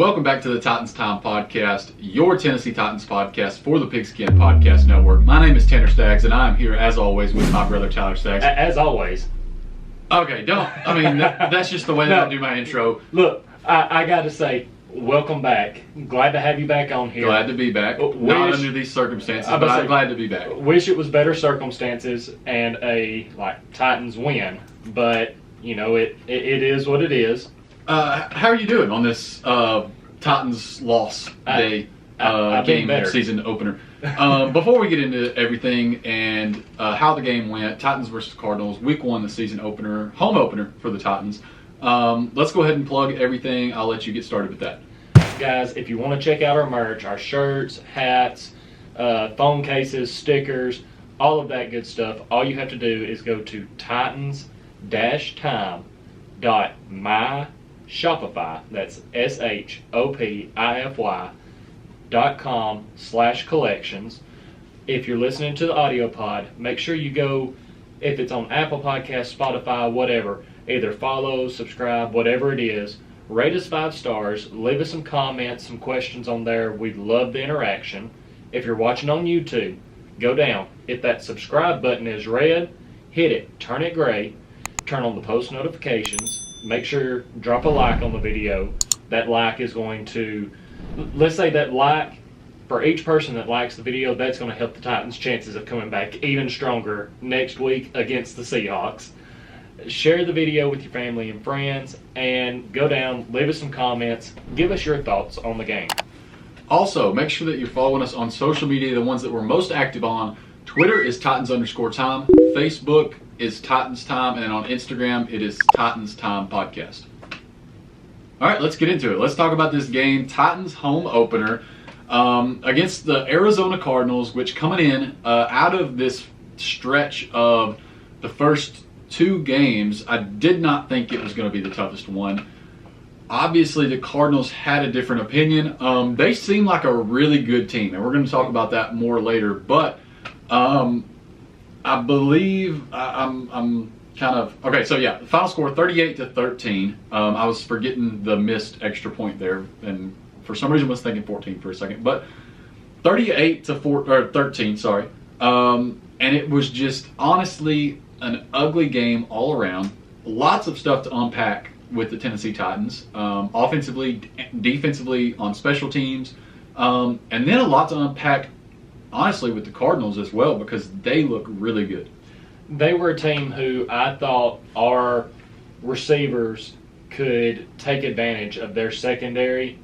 Welcome back to the Titans Time Podcast, your Tennessee Titans podcast for the Pigskin Podcast Network. My name is Tanner Staggs, and I am here, as always, with my brother Tyler Staggs. As always. Okay, that's just the way that I do my intro. Look, I got to say, welcome back. Glad to have you back on here. Glad to be back. Not under these circumstances, but I'm glad to be back. Wish it was better circumstances and a Titans win, but it is what it is. How are you doing on this Titans loss day game season opener? Before we get into everything and how the game went, Titans versus Cardinals, week 1, the season opener, home opener for the Titans. Let's go ahead and plug everything. I'll let you get started with that. Guys, if you want to check out our merch, our shirts, hats, phone cases, stickers, all of that good stuff, all you have to do is go to titans-time.myshopify, that's shopify.com/collections. If you're listening to the audio pod, make sure you go, if it's on Apple Podcasts, Spotify, whatever, either follow, subscribe, whatever it is, rate us 5 stars, leave us some comments, some questions on there. We'd love the interaction. If you're watching on YouTube, go down. If that subscribe button is red, hit it, turn it gray, turn on the post notifications, make sure, drop a like on the video. That like is going to, let's say that like, for each person that likes the video, that's going to help the Titans' chances of coming back even stronger next week against the Seahawks. Share the video with your family and friends, and go down, leave us some comments, give us your thoughts on the game. Also, make sure that you're following us on social media, the ones that we're most active on. Twitter is Titans_time, Facebook is Titans Time, and on Instagram it is Titans Time Podcast. All right, let's get into it. Let's talk about this game, Titans home opener against the Arizona Cardinals, which coming in out of this stretch of the first 2 games, I did not think it was going to be the toughest one. Obviously, the Cardinals had a different opinion. They seem like a really good team, and we're going to talk about that more later. But I believe I'm kind of okay. So yeah, the final score 38-13. I was forgetting the missed extra point there, and for some reason was thinking 14 for a second, but 38-13. Sorry, and it was just honestly an ugly game all around. Lots of stuff to unpack with the Tennessee Titans, offensively, defensively, on special teams, and then a lot to unpack, honestly, with the Cardinals as well, because they look really good. They were a team who I thought our receivers could take advantage of their secondary,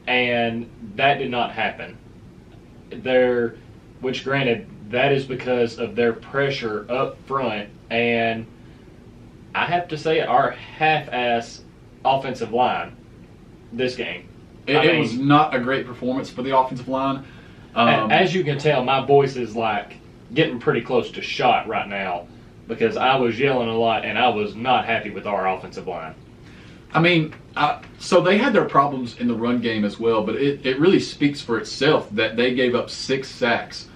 and that did not happen. Which granted, that is because of their pressure up front, and I have to say our half-ass offensive line this game. It was not a great performance for the offensive line. As you can tell, my voice is getting pretty close to shot right now because I was yelling a lot and I was not happy with our offensive line. So they had their problems in the run game as well, but it really speaks for itself that they gave up 6 sacks.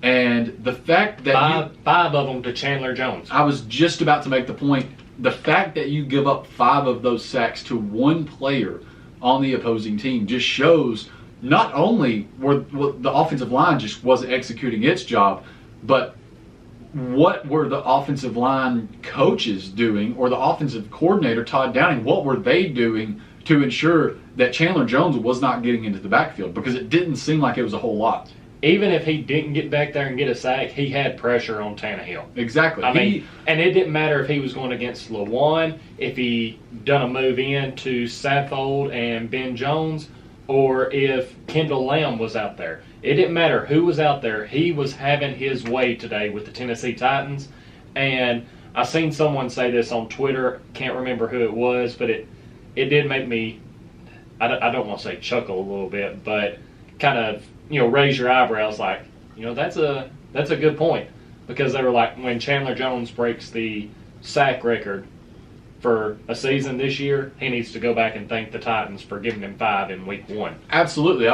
And the fact that five of them to Chandler Jones. I was just about to make the point. The fact that you give up 5 of those sacks to one player on the opposing team just shows not only were the offensive line just wasn't executing its job, but what were the offensive line coaches doing, or the offensive coordinator, Todd Downing, what were they doing to ensure that Chandler Jones was not getting into the backfield? Because it didn't seem like it was a whole lot. Even if he didn't get back there and get a sack, he had pressure on Tannehill. Exactly. And it didn't matter if he was going against Lewan, if he done a move in to Saffold and Ben Jones, or if Kendall Lamb was out there. It didn't matter who was out there. He was having his way today with the Tennessee Titans. And I seen someone say this on Twitter. Can't remember who it was, but it did make me, I don't want to say chuckle a little bit, but kind of, raise your eyebrows that's a good point. Because they were like, when Chandler Jones breaks the sack record for a season this year, he needs to go back and thank the Titans for giving him 5 in week 1. Absolutely.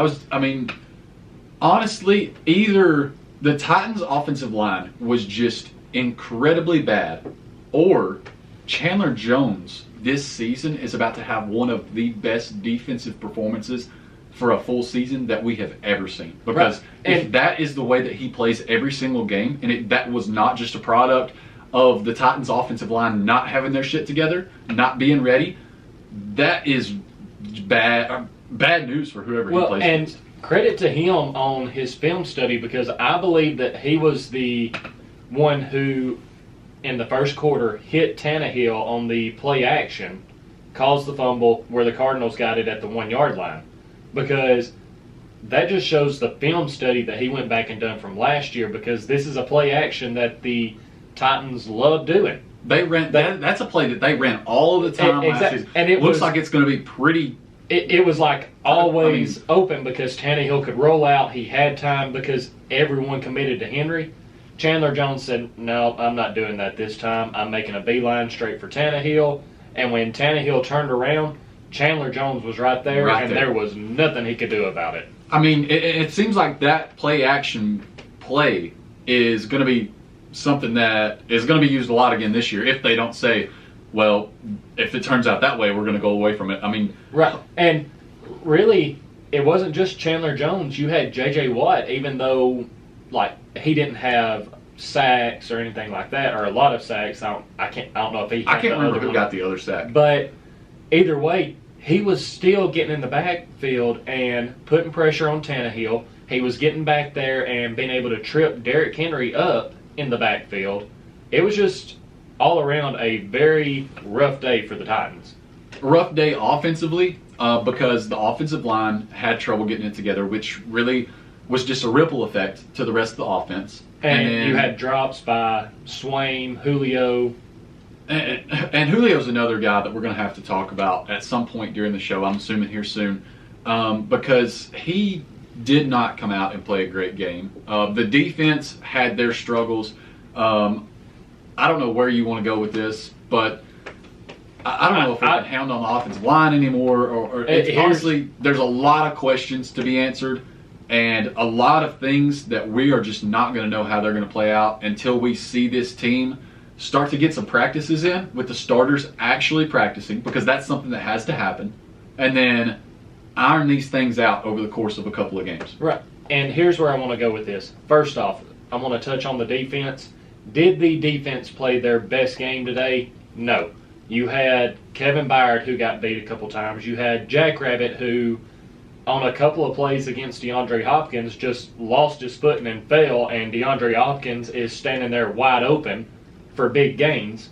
Honestly, either the Titans' offensive line was just incredibly bad, or Chandler Jones this season is about to have one of the best defensive performances for a full season that we have ever seen. Because if that is the way that he plays every single game, and that was not just a product of the Titans offensive line not having their shit together, not being ready, that is bad news for whoever he plays and against. Credit to him on his film study, because I believe that he was the one who, in the first quarter, hit Tannehill on the play action, caused the fumble where the Cardinals got it at the 1 yard line. Because that just shows the film study that he went back and done from last year, because this is a play action that the Titans love doing. They ran that's a play that they ran all of the time last season. And it looks like it's going to be pretty. It was like always open, because Tannehill could roll out. He had time because everyone committed to Henry. Chandler Jones said, "No, I'm not doing that this time. I'm making a beeline straight for Tannehill." And when Tannehill turned around, Chandler Jones was right there, there was nothing he could do about it. I mean, it seems like that play action play is going to be something that is going to be used a lot again this year if they don't say, well, if it turns out that way, we're going to go away from it. I mean, right. And really, it wasn't just Chandler Jones. You had J.J. Watt, even though like he didn't have sacks or anything like that, or a lot of sacks. I don't know if he. I can't remember who got the other sack. But either way, he was still getting in the backfield and putting pressure on Tannehill. He was getting back there and being able to trip Derrick Henry up in the backfield. It was just all around a very rough day for the Titans. Rough day offensively because the offensive line had trouble getting it together, which really was just a ripple effect to the rest of the offense. And then you had drops by Swain, Julio. And Julio's another guy that we're going to have to talk about at some point during the show, I'm assuming here soon, because he did not come out and play a great game. The defense had their struggles. I don't know where you want to go with this, but I don't know if we can hound on the offensive line anymore. Or honestly, there's a lot of questions to be answered and a lot of things that we are just not going to know how they're going to play out until we see this team start to get some practices in with the starters actually practicing, because that's something that has to happen, and then iron these things out over the course of a couple of games. Right. And here's where I want to go with this. First off, I want to touch on the defense. Did the defense play their best game today? No. You had Kevin Byard, who got beat a couple times. You had Jackrabbit, who on a couple of plays against DeAndre Hopkins just lost his footing and fell, and DeAndre Hopkins is standing there wide open for big gains.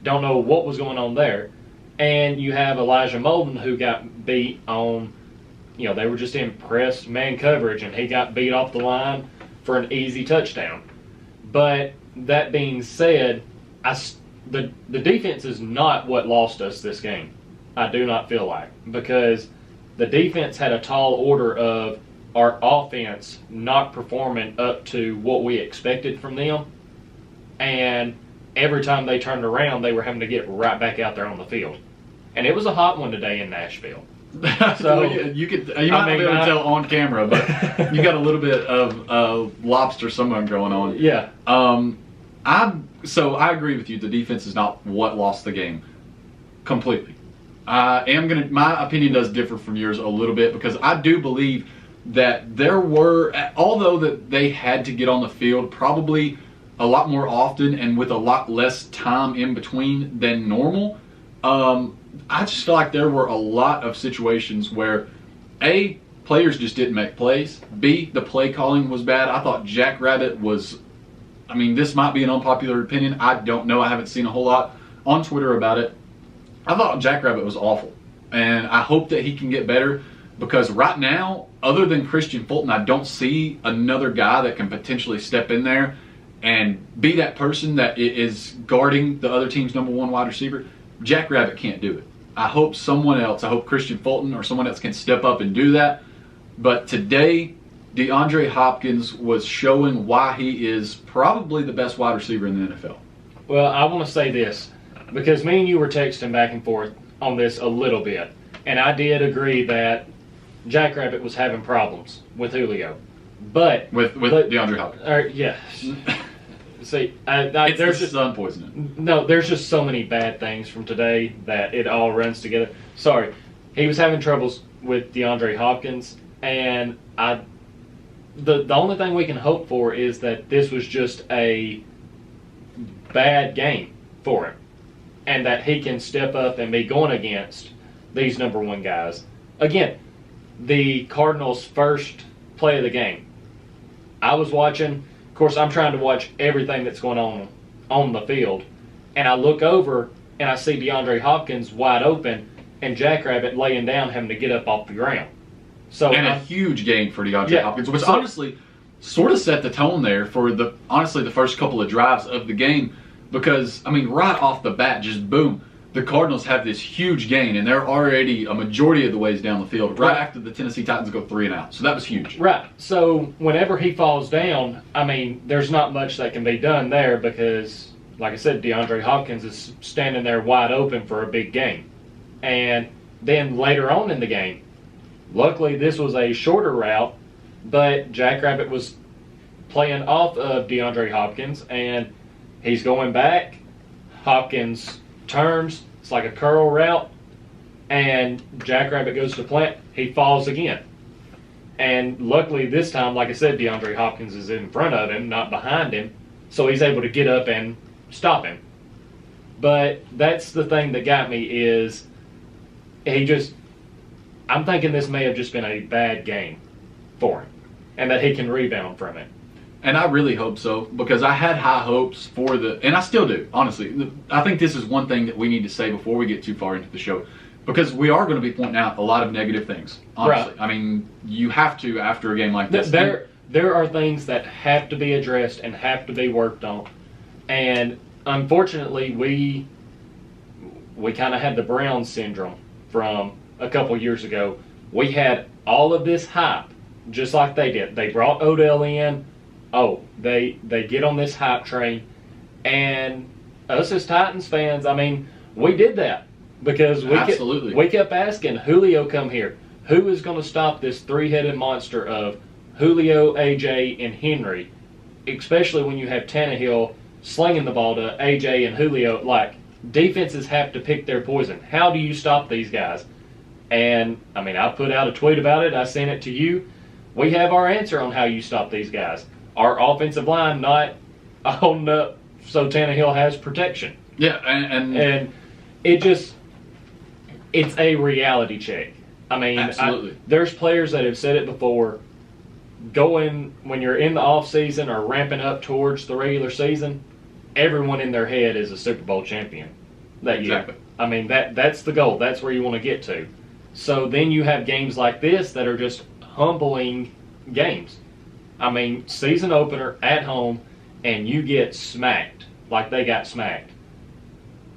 Don't know what was going on there. And you have Elijah Molden, who got beat on, they were just in press man coverage, and he got beat off the line for an easy touchdown. But that being said, the defense is not what lost us this game. I do not feel like, because the defense had a tall order of our offense not performing up to what we expected from them, and every time they turned around, they were having to get right back out there on the field. And it was a hot one today in Nashville. So you might not be able to tell on camera, but you got a little bit of lobster somewhere going on. Yeah. I agree with you. The defense is not what lost the game completely. My opinion does differ from yours a little bit, because I do believe that there were, although that they had to get on the field probably a lot more often and with a lot less time in between than normal, I just feel like there were a lot of situations where A, players just didn't make plays. B, the play calling was bad. I thought Jackrabbit was, this might be an unpopular opinion. I don't know. I haven't seen a whole lot on Twitter about it. I thought Jackrabbit was awful. And I hope that he can get better, because right now, other than Christian Fulton, I don't see another guy that can potentially step in there and be that person that is guarding the other team's number one wide receiver. Jackrabbit can't do it. I hope someone else, I hope Christian Fulton or someone else can step up and do that. But today, DeAndre Hopkins was showing why he is probably the best wide receiver in the NFL. Well, I want to say this, because me and you were texting back and forth on this a little bit, and I did agree that Jackrabbit was having problems with Julio. But with DeAndre Hopkins. Yes. See, It's there's the just sun poisoning. no. There's just so many bad things from today that it all runs together. Sorry, he was having troubles with DeAndre Hopkins, and the only thing we can hope for is that this was just a bad game for him, and that he can step up and be going against these number one guys. Again, the Cardinals' first play of the game. I was watching. Of course, I'm trying to watch everything that's going on the field, and I look over and I see DeAndre Hopkins wide open and Jackrabbit laying down, having to get up off the ground. So And a huge game for DeAndre Hopkins, which honestly sort of set the tone there for the first couple of drives of the game, because I mean, right off the bat, just boom, the Cardinals have this huge gain, and they're already a majority of the ways down the field right after the Tennessee Titans go 3 and out. So that was huge. Right. So whenever he falls down, I mean, there's not much that can be done there because, like I said, DeAndre Hopkins is standing there wide open for a big game. And then later on in the game, luckily this was a shorter route, but Jackrabbit was playing off of DeAndre Hopkins, and he's going back. Hopkins turns, it's like a curl route, and Jackrabbit goes to plant. He falls again. And luckily this time, like I said, DeAndre Hopkins is in front of him, not behind him, so he's able to get up and stop him. But that's the thing that got me is I'm thinking this may have just been a bad game for him, and that he can rebound from it. And I really hope so, because I had high hopes for and I still do, honestly. I think this is one thing that we need to say before we get too far into the show, because we are going to be pointing out a lot of negative things, honestly. Right. I mean, you have to after a game like this. There are things that have to be addressed and have to be worked on. And unfortunately, we kind of had the Browns syndrome from a couple years ago. We had all of this hype, just like they did. They brought Odell in. Oh, they get on this hype train, and us as Titans fans, I mean, we did that because we kept asking, Julio, come here. Who is going to stop this three-headed monster of Julio, AJ, and Henry, especially when you have Tannehill slinging the ball to AJ and Julio? Like, defenses have to pick their poison. How do you stop these guys? And, I mean, I put out a tweet about it. I sent it to you. We have our answer on how you stop these guys. Our offensive line not holding up so Tannehill has protection. Yeah, and it's a reality check. I mean, absolutely. There's players that have said it before. When you're in the off season or ramping up towards the regular season, everyone in their head is a Super Bowl champion that year. Exactly. I mean, that's the goal. That's where you want to get to. So then you have games like this that are just humbling games. I mean, season opener at home, and you get smacked like they got smacked.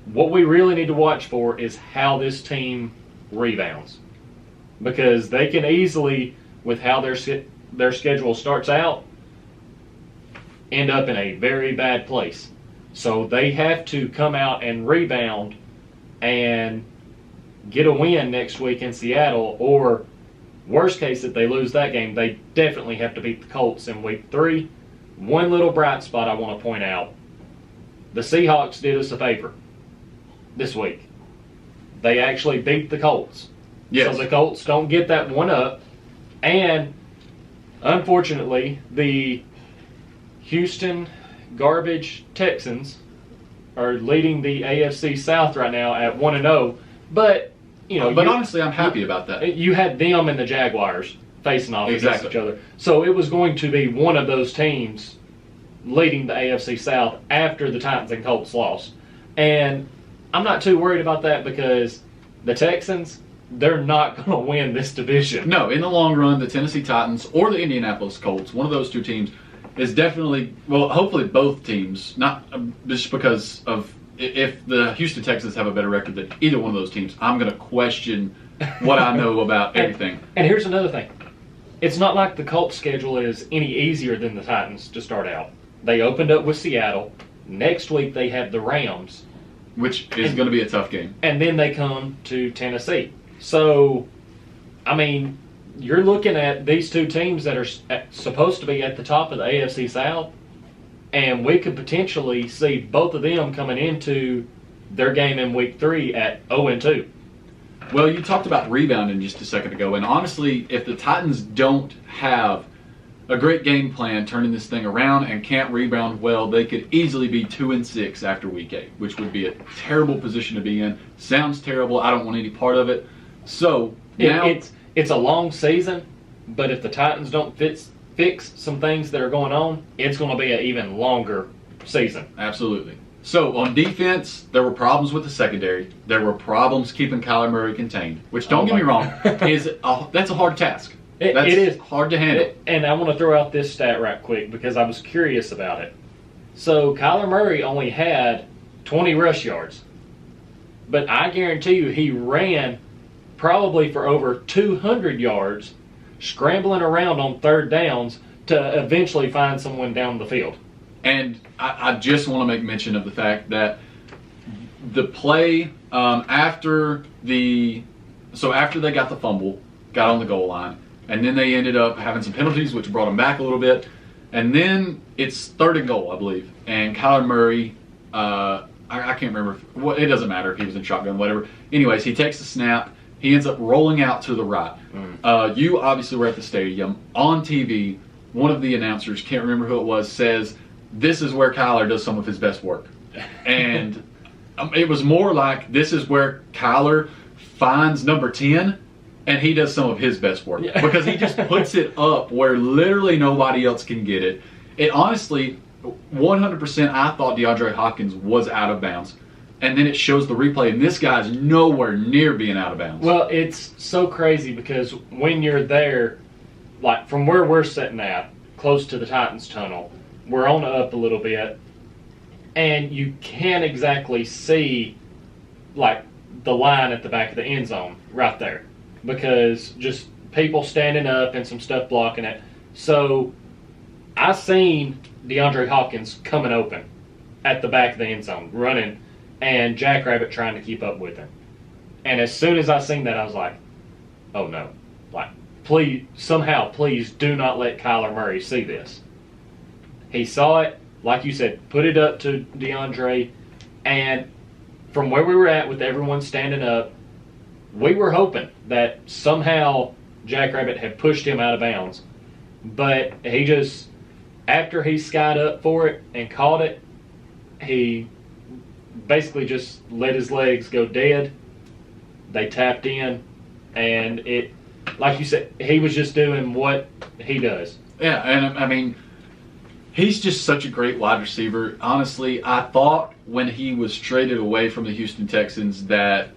What we really need to watch for is how this team rebounds, because they can easily, with how their schedule starts out, end up in a very bad place. So they have to come out and rebound and get a win next week in Seattle, or worst case, if they lose that game, they definitely have to beat the Colts in week 3. One little bright spot I want to point out. The Seahawks did us a favor this week. They actually beat the Colts. Yes. So the Colts don't get that one up. And unfortunately, the Houston garbage Texans are leading the AFC South right now at 1-0. But but honestly, I'm happy about that. You had them and the Jaguars facing off against each other. So it was going to be one of those teams leading the AFC South after the Titans and Colts lost. And I'm not too worried about that, because the Texans, they're not going to win this division. No, in the long run, the Tennessee Titans or the Indianapolis Colts, one of those two teams, is definitely, well, hopefully both teams, not just because of, if the Houston Texans have a better record than either one of those teams, I'm going to question what I know about everything. And here's another thing. It's not like the Colts schedule is any easier than the Titans to start out. They opened up with Seattle. Next week they have the Rams, which is going to be a tough game. And then they come to Tennessee. So, I mean, you're looking at these two teams that are supposed to be at the top of the AFC South. And we could potentially see both of them coming into their game in week 3 at 0-2. Well, you talked about rebounding just a second ago, and honestly, if the Titans don't have a great game plan turning this thing around and can't rebound well, they could easily be 2-6 after week 8, which would be a terrible position to be in. Sounds terrible. I don't want any part of it. So now it's a long season, but if the Titans don't fix some things that are going on, it's going to be an even longer season. Absolutely. So on defense, there were problems with the secondary. There were problems keeping Kyler Murray contained, which, don't get me wrong, that's a hard task. It is hard to handle. And I want to throw out this stat right quick because I was curious about it. So Kyler Murray only had 20 rush yards, but I guarantee you he ran probably for over 200 yards, scrambling around on third downs to eventually find someone down the field. And I just want to make mention of the fact that the play after they got the fumble, got on the goal line, and then they ended up having some penalties, which brought them back a little bit. And then it's 3rd and goal, I believe. And Kyler Murray, I can't remember. It doesn't matter if he was in shotgun, whatever. Anyways, he takes the snap. He ends up rolling out to the right. You obviously were at the stadium. On TV, one of the announcers, can't remember who it was, says, "This is where Kyler does some of his best work." And it was more like, this is where Kyler finds number 10 and he does some of his best work. Yeah. Because he just puts it up where literally nobody else can get it. It honestly, 100%, I thought DeAndre Hopkins was out of bounds. And then it shows the replay, and this guy's nowhere near being out of bounds. Well, it's so crazy because when you're there, like from where we're sitting at, close to the Titans tunnel, we're on up a little bit, and you can't exactly see like the line at the back of the end zone right there because just people standing up and some stuff blocking it. So I seen DeAndre Hopkins coming open at the back of the end zone, running, and Jackrabbit trying to keep up with him. And as soon as I seen that, I was like, oh no. Like, please do not let Kyler Murray see this. He saw it, like you said, put it up to DeAndre, and from where we were at with everyone standing up, we were hoping that somehow Jackrabbit had pushed him out of bounds. But he just, after he skied up for it and caught it, he basically just let his legs go dead. They tapped in, and it, like you said, he was just doing what he does. Yeah, and I mean, he's just such a great wide receiver. Honestly, I thought when he was traded away from the Houston Texans that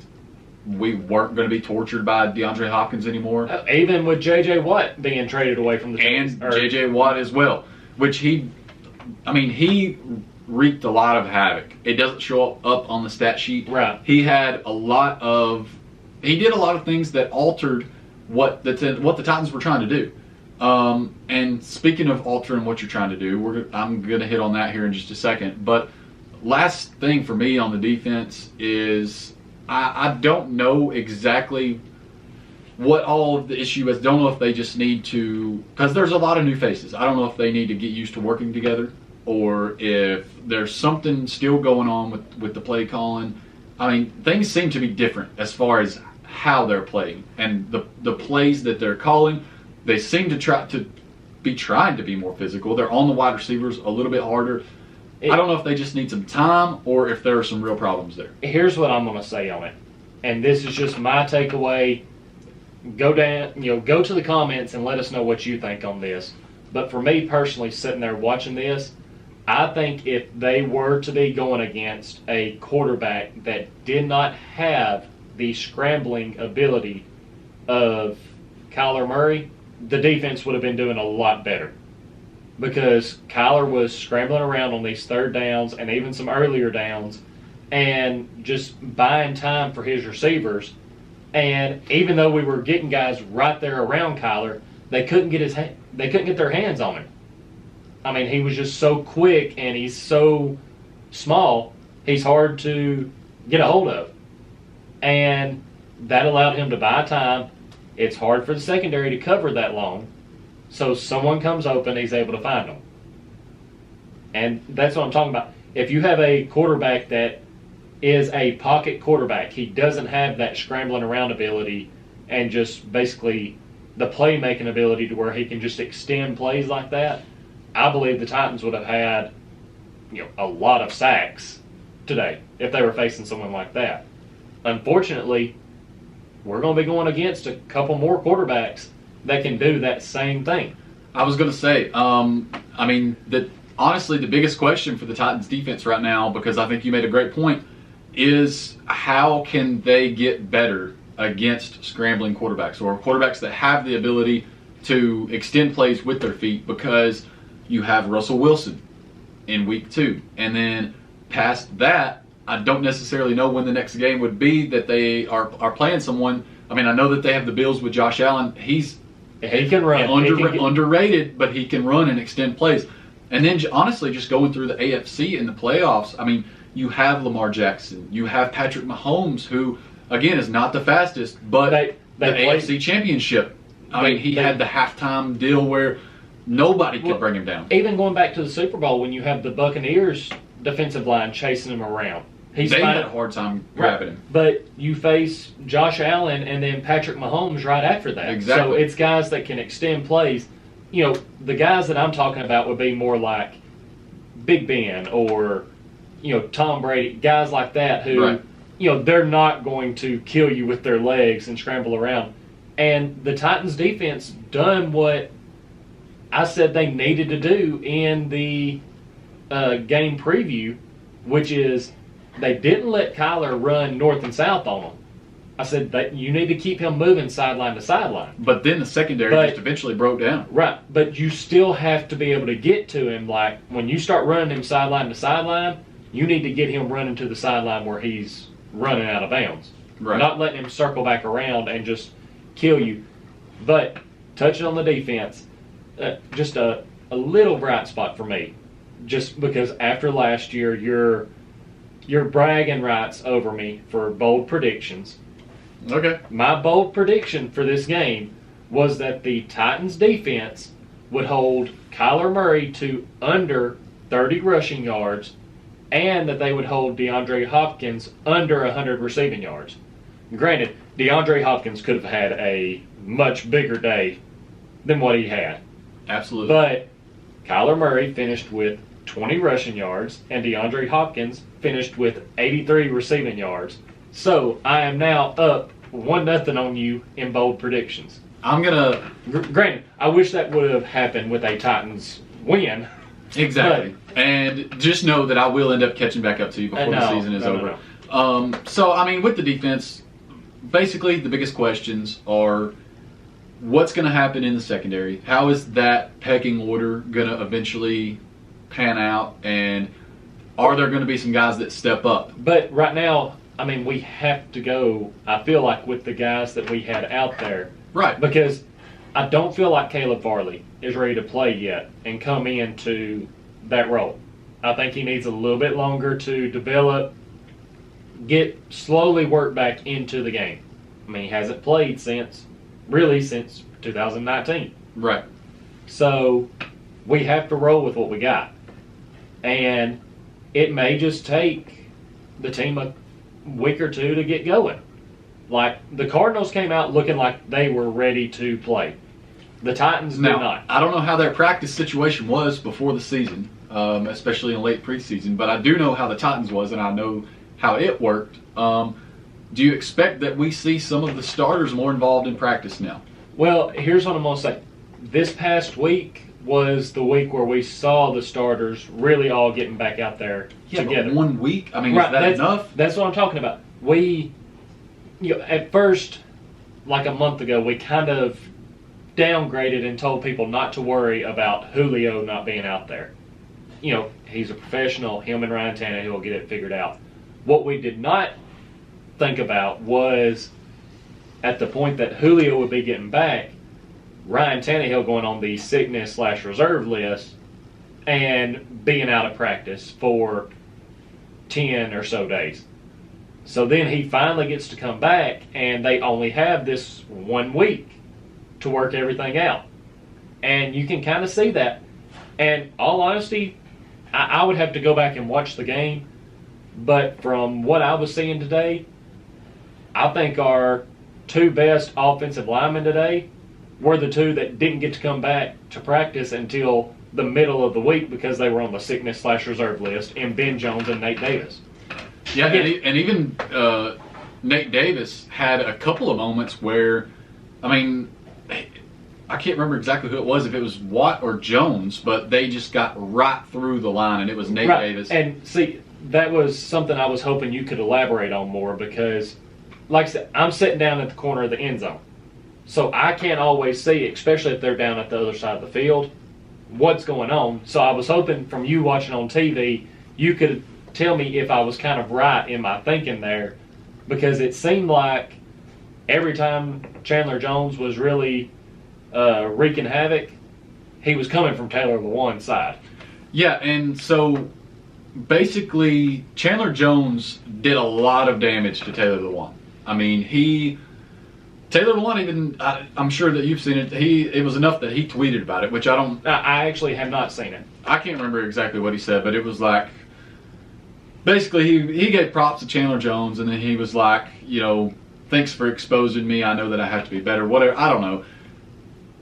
we weren't going to be tortured by DeAndre Hopkins anymore. Even with J.J. Watt being traded away from the Texans. And J.J. Watt as well, which he wreaked a lot of havoc. It doesn't show up on the stat sheet. Right. He did a lot of things that altered what the Titans were trying to do. And speaking of altering what you're trying to do, I'm going to hit on that here in just a second. But last thing for me on the defense is I don't know exactly what all of the issue is. Don't know if they just need to, because there's a lot of new faces. I don't know if they need to get used to working together or if there's something still going on with the play calling. I mean, things seem to be different as far as how they're playing and the plays that they're calling. They seem to trying to be more physical. They're on the wide receivers a little bit harder. I don't know if they just need some time or if there are some real problems there. Here's what I'm going to say on it, and this is just my takeaway. Go to the comments and let us know what you think on this. But for me personally, sitting there watching this, I think if they were to be going against a quarterback that did not have the scrambling ability of Kyler Murray, the defense would have been doing a lot better. Because Kyler was scrambling around on these third downs and even some earlier downs and just buying time for his receivers. And even though we were getting guys right there around Kyler, they couldn't get their hands on him. I mean, he was just so quick and he's so small, he's hard to get a hold of. And that allowed him to buy time. It's hard for the secondary to cover that long. So someone comes open, he's able to find them. And that's what I'm talking about. If you have a quarterback that is a pocket quarterback, he doesn't have that scrambling around ability and just basically the playmaking ability to where he can just extend plays like that, I believe the Titans would have had a lot of sacks today if they were facing someone like that. Unfortunately, we're going to be going against a couple more quarterbacks that can do that same thing. I was going to say, honestly, the biggest question for the Titans defense right now, because I think you made a great point, is how can they get better against scrambling quarterbacks or quarterbacks that have the ability to extend plays with their feet, because you have Russell Wilson in week 2. And then past that, I don't necessarily know when the next game would be that they are playing someone. I mean, I know that they have the Bills with Josh Allen. He can run. Underrated, but he can run and extend plays. And then, honestly, just going through the AFC in the playoffs, I mean, you have Lamar Jackson. You have Patrick Mahomes, who, again, is not the fastest, but the AFC Championship. He had the halftime deal where nobody could bring him down. Even going back to the Super Bowl, when you have the Buccaneers defensive line chasing him around. They had a hard time grabbing him. But you face Josh Allen and then Patrick Mahomes right after that. Exactly. So it's guys that can extend plays. The guys that I'm talking about would be more like Big Ben or, Tom Brady, guys like that who, right. They're not going to kill you with their legs and scramble around. And the Titans defense done what I said they needed to do in the game preview, which is they didn't let Kyler run north and south on them. I said that you need to keep him moving sideline to sideline. But then the secondary just eventually broke down. Right, but you still have to be able to get to him. Like, when you start running him sideline to sideline, you need to get him running to the sideline where he's running out of bounds. Right. Not letting him circle back around and just kill you. But touching on the defense, just a little bright spot for me. Just because after last year, you're bragging rights over me for bold predictions. Okay. My bold prediction for this game was that the Titans defense would hold Kyler Murray to under 30 rushing yards and that they would hold DeAndre Hopkins under 100 receiving yards. Granted, DeAndre Hopkins could have had a much bigger day than what he had. Absolutely. But Kyler Murray finished with 20 rushing yards and DeAndre Hopkins finished with 83 receiving yards. So I am now up 1-0 on you in bold predictions. I'm going to... Granted, I wish that would have happened with a Titans win. Exactly. And just know that I will end up catching back up to you before the season is over. No. With the defense, basically the biggest questions are what's going to happen in the secondary? How is that pecking order going to eventually pan out? And are there going to be some guys that step up? But right now, we have to go, I feel like, with the guys that we had out there. Right. Because I don't feel like Caleb Farley is ready to play yet and come into that role. I think he needs a little bit longer to develop, slowly work back into the game. He hasn't played since 2019. Right. So we have to roll with what we got. And it may just take the team a week or two to get going. Like, the Cardinals came out looking like they were ready to play. The Titans did not. I don't know how their practice situation was before the season, especially in late preseason, but I do know how the Titans was, and I know how it worked. Do you expect that we see some of the starters more involved in practice now? Well, here's what I'm going to say. This past week was the week where we saw the starters really all getting back out there together. But 1 week? Is that enough? That's what I'm talking about. We, at first, like a month ago, we kind of downgraded and told people not to worry about Julio not being out there. He's a professional. Him and Ryan Tannehill will get it figured out. What we did not think about was at the point that Julio would be getting back, Ryan Tannehill going on the sickness/reserve list and being out of practice for 10 or so days. So then he finally gets to come back, and they only have this 1 week to work everything out. And you can kind of see that. And all honesty, I would have to go back and watch the game, but from what I was seeing today, I think our two best offensive linemen today were the two that didn't get to come back to practice until the middle of the week because they were on the sickness/reserve list, and Ben Jones and Nate Davis. Yeah, and even Nate Davis had a couple of moments where, I mean, I can't remember exactly who it was, if it was Watt or Jones, but they just got right through the line, and it was Nate Davis. And see, that was something I was hoping you could elaborate on more because, like I said, I'm sitting down at the corner of the end zone. So I can't always see, especially if they're down at the other side of the field, what's going on. So I was hoping from you watching on TV, you could tell me if I was kind of right in my thinking there, because it seemed like every time Chandler Jones was really wreaking havoc, he was coming from Taylor Lewan's side. Yeah, and so basically Chandler Jones did a lot of damage to Taylor Lewan. I mean, Taylor Lewan, even I'm sure that you've seen it. It was enough that he tweeted about it, which I don't. I actually have not seen it. I can't remember exactly what he said, but it was like, basically he gave props to Chandler Jones, and then he was like, thanks for exposing me. I know that I have to be better. Whatever. I don't know.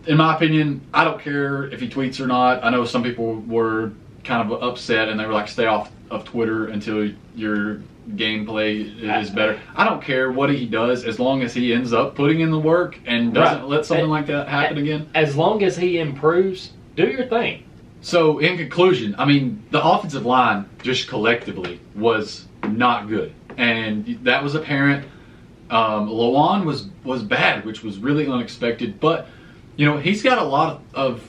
In my opinion, I don't care if he tweets or not. I know some people were kind of upset, and they were like, stay off of Twitter until your gameplay is better. I don't care what he does as long as he ends up putting in the work and doesn't let something like that happen again. As long as he improves, do your thing. So in conclusion, I mean, the offensive line just collectively was not good, and that was apparent. Lewan was bad, which was really unexpected, but he's got a lot of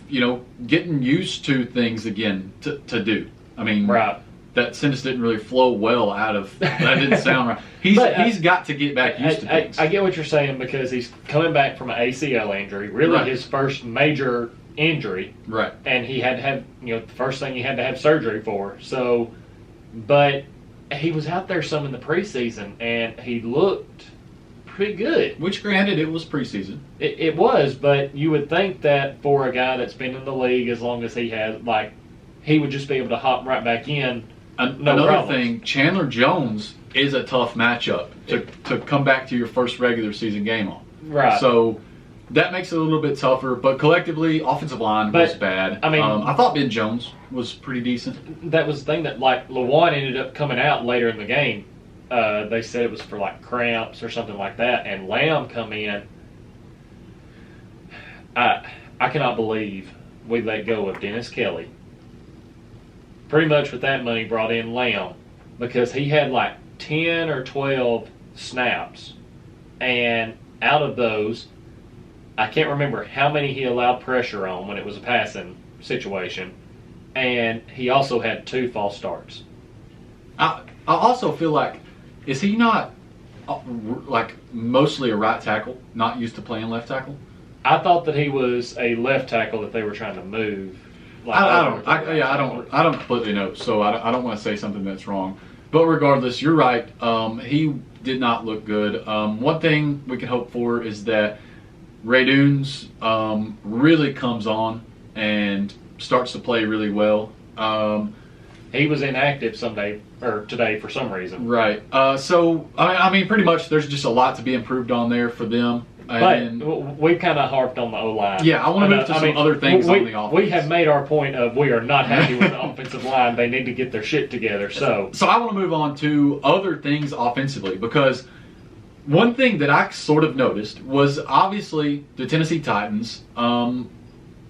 getting used to things again to do. I mean, right. That sentence didn't really flow well out of that. Didn't sound right. He's got to get back used to things. I get what you're saying, because he's coming back from an ACL injury, really right. his first major injury, right? And he had to have the first thing he had to have surgery for. So, but he was out there some in the preseason, and he looked pretty good. Which, granted, it was preseason. It was, but you would think that for a guy that's been in the league as long as he has, he would just be able to hop right back in. Another thing, Chandler Jones is a tough matchup to come back to your first regular season game on. Right. So that makes it a little bit tougher, but collectively, offensive line was bad. I mean, I thought Ben Jones was pretty decent. That was the thing that, Lewan ended up coming out later in the game. They said it was for, cramps or something like that, and Lamb come in. I cannot believe we let go of Dennis Kelly. Pretty much with that money brought in Lamb, because he had 10 or 12 snaps, and out of those, I can't remember how many he allowed pressure on when it was a passing situation, and he also had 2 false starts. I also feel like, is he not mostly a right tackle, not used to playing left tackle? I thought that he was a left tackle that they were trying to move. I don't completely know, so I don't want to say something that's wrong. But regardless, you're right. He did not look good. One thing we can hope for is that Ray Dunes really comes on and starts to play really well. He was inactive today for some reason. Right. So I mean, pretty much there's just a lot to be improved on there for them. But we've kind of harped on the O-line. Yeah, I want to move to some other things on the offense. We have made our point of we are not happy with the offensive line. They need to get their shit together. So I want to move on to other things offensively, because one thing that I sort of noticed was obviously the Tennessee Titans,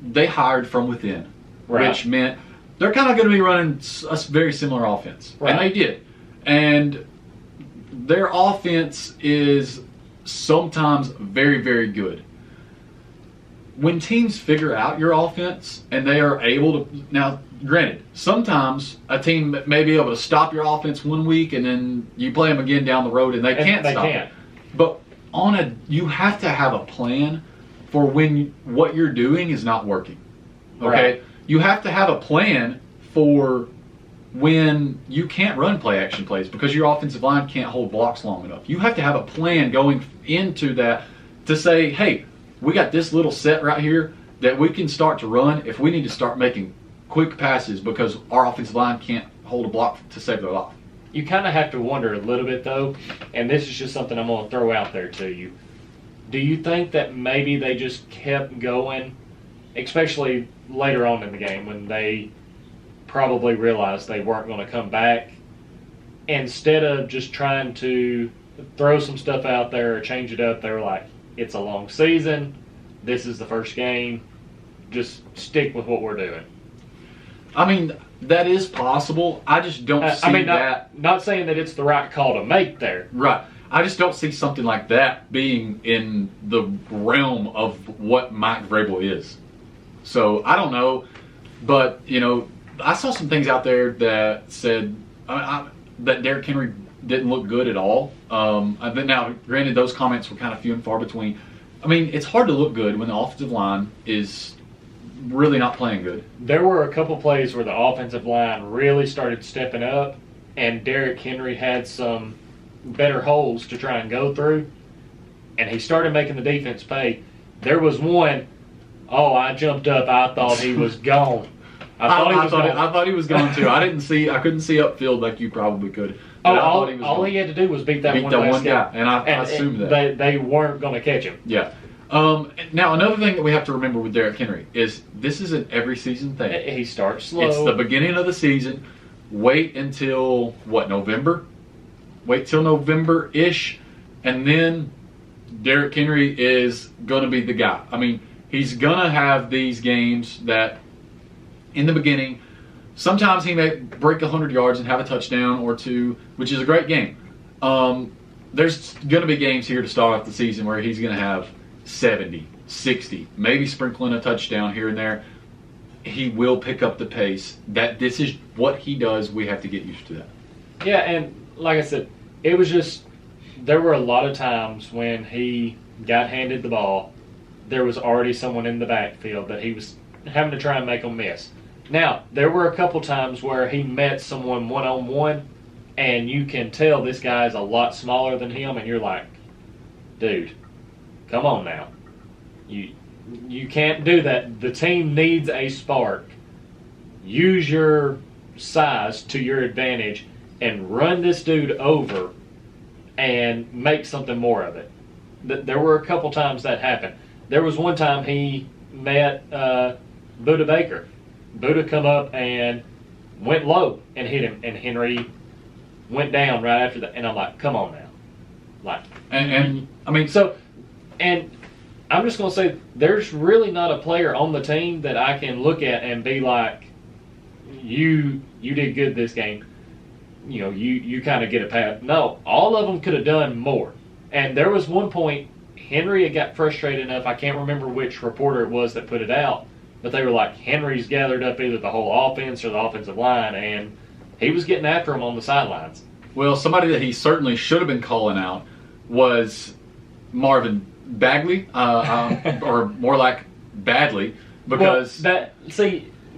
they hired from within, right. Which meant they're kind of going to be running a very similar offense. Right. And they did. And their offense is sometimes very, very good. When teams figure out your offense and they are able to, now granted, sometimes a team may be able to stop your offense one week and then you play them again down the road and they can't stop it. But you have to have a plan for when what you're doing is not working. Okay? Right. You have to have a plan for when you can't run play action plays because your offensive line can't hold blocks long enough. You have to have a plan going into that to say, hey, we got this little set right here that we can start to run if we need to start making quick passes because our offensive line can't hold a block to save their life. You kind of have to wonder a little bit, though, and this is just something I'm going to throw out there to you. Do you think that maybe they just kept going, especially later on in the game when they probably realized they weren't going to come back, instead of just trying to throw some stuff out there or change it up, they were like, it's a long season, this is the first game, just stick with what we're doing? I mean, that is possible. I just don't see that. Not saying that it's the right call to make there. Right. I just don't see something like that being in the realm of what Mike Vrabel is. So, I don't know. But, I saw some things out there that said that Derrick Henry didn't look good at all. Now, granted, those comments were kind of few and far between. I mean, it's hard to look good when the offensive line is really not playing good. There were a couple plays where the offensive line really started stepping up, and Derrick Henry had some better holes to try and go through, and he started making the defense pay. There was one, I jumped up, I thought he was gone. I thought he was gone too. I couldn't see upfield like you probably could. All he had to do was beat that one guy, and I assumed that they weren't going to catch him. Yeah. Now, another thing that we have to remember with Derrick Henry is this is an every season thing. He starts slow. It's the beginning of the season. Wait until, November? Wait till November-ish, and then Derrick Henry is going to be the guy. I mean, he's going to have these games that, in the beginning, sometimes he may break 100 yards and have a touchdown or two, which is a great game. There's going to be games here to start off the season where he's going to have 70, 60, maybe sprinkling a touchdown here and there. He will pick up the pace. This is what he does. We have to get used to that. Yeah, and like I said, it was just, there were a lot of times when he got handed the ball, there was already someone in the backfield that he was having to try and make them miss. Now, there were a couple times where he met someone one-on-one, and you can tell this guy is a lot smaller than him, and you're like, dude, come on now. You can't do that. The team needs a spark. Use your size to your advantage and run this dude over and make something more of it. There were a couple times that happened. There was one time he met Budda Baker. Budda come up and went low and hit him, and Henry went down right after that. And I'm like, come on now. And I'm just going to say, there's really not a player on the team that I can look at and be like, you did good this game. You kind of get a pass. No, all of them could have done more. And there was one point, Henry had got frustrated enough, I can't remember which reporter it was that put it out, but they were like, Henry's gathered up either the whole offense or the offensive line, and he was getting after him on the sidelines. Well, somebody that he certainly should have been calling out was Marvin Bagley, or more like Badley, because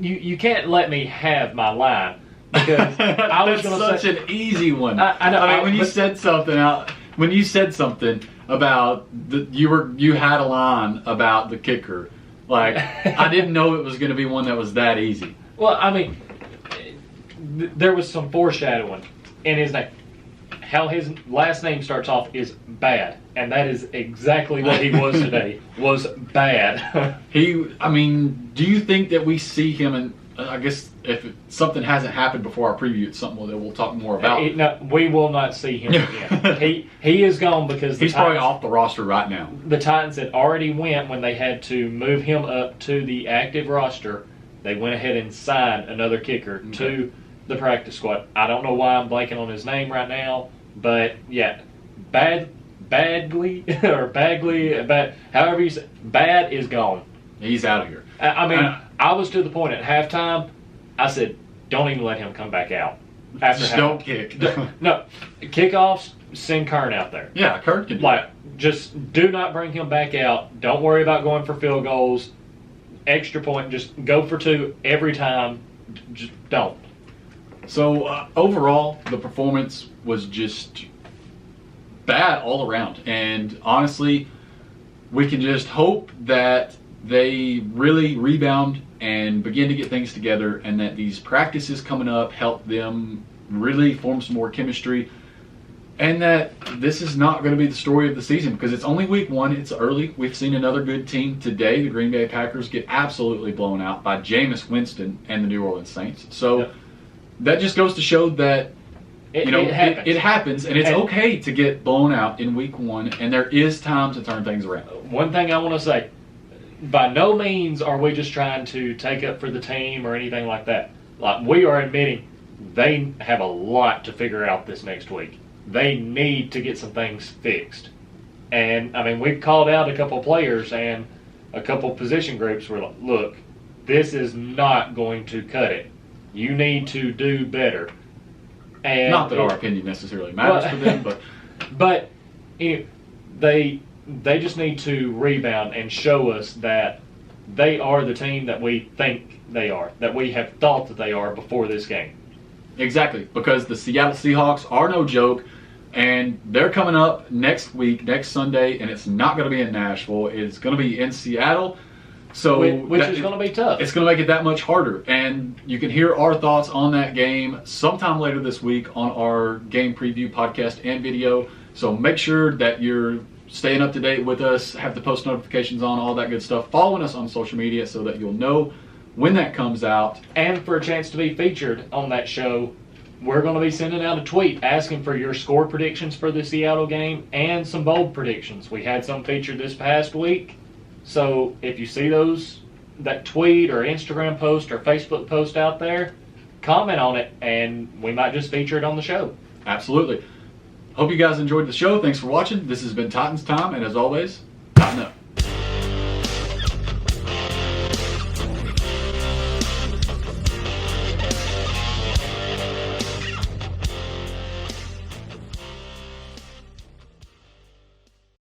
you can't let me have my line, because I was going to say an easy one. I know. When you said something about you had a line about the kicker, like I didn't know it was going to be one that was that easy. Well, I mean, there was some foreshadowing in his name. How his last name starts off is Bad, and that is exactly what he was today. Was bad. Do you think that we see him? And I guess if something hasn't happened before our preview, it's something that we'll talk more about. No, we will not see him again. He is gone because he's probably off the roster right now. The Titans had already went when they had to move him up to the active roster. They went ahead and signed another kicker to the practice squad. I don't know why I'm blanking on his name right now, but yeah, Bagley, however you say, Bad is gone. He's out of here. I was to the point at halftime, I said, don't even let him come back out. Don't kick. No, kickoffs, send Kern out there. Yeah, Kern can do it. Just do not bring him back out. Don't worry about going for field goals. Extra point, just go for two every time. Just don't. So, overall, the performance was just bad all around. And honestly, we can just hope that they really rebound and begin to get things together, and that these practices coming up help them really form some more chemistry, and that this is not going to be the story of the season because it's only week 1. It's early. We've seen another good team today. The Green Bay Packers get absolutely blown out by Jameis Winston and the New Orleans Saints. So that just goes to show that it happens, and it's okay to get blown out in week 1, and there is time to turn things around. One thing I want to say, by no means are we just trying to take up for the team or anything like that. Like, we are admitting they have a lot to figure out this next week. They need to get some things fixed. And, I mean, we've called out a couple players and a couple position groups were like, look, this is not going to cut it. You need to do better. And not that our opinion necessarily matters to them, but they just need to rebound and show us that they are the team that we think they are, that we have thought that they are before this game. Exactly, because the Seattle Seahawks are no joke, and they're coming up next week, next Sunday, and it's not going to be in Nashville. It's going to be in Seattle. So which is going to be tough. It's going to make it that much harder. And you can hear our thoughts on that game sometime later this week on our game preview podcast and video. So make sure that you're staying up to date with us, have the post notifications on, all that good stuff. Following us on social media so that you'll know when that comes out. And for a chance to be featured on that show, we're going to be sending out a tweet asking for your score predictions for the Seattle game and some bold predictions. We had some featured this past week. So if you see that tweet or Instagram post or Facebook post out there, comment on it, and we might just feature it on the show. Absolutely. Hope you guys enjoyed the show. Thanks for watching. This has been Titans Time, and as always, Tighten up.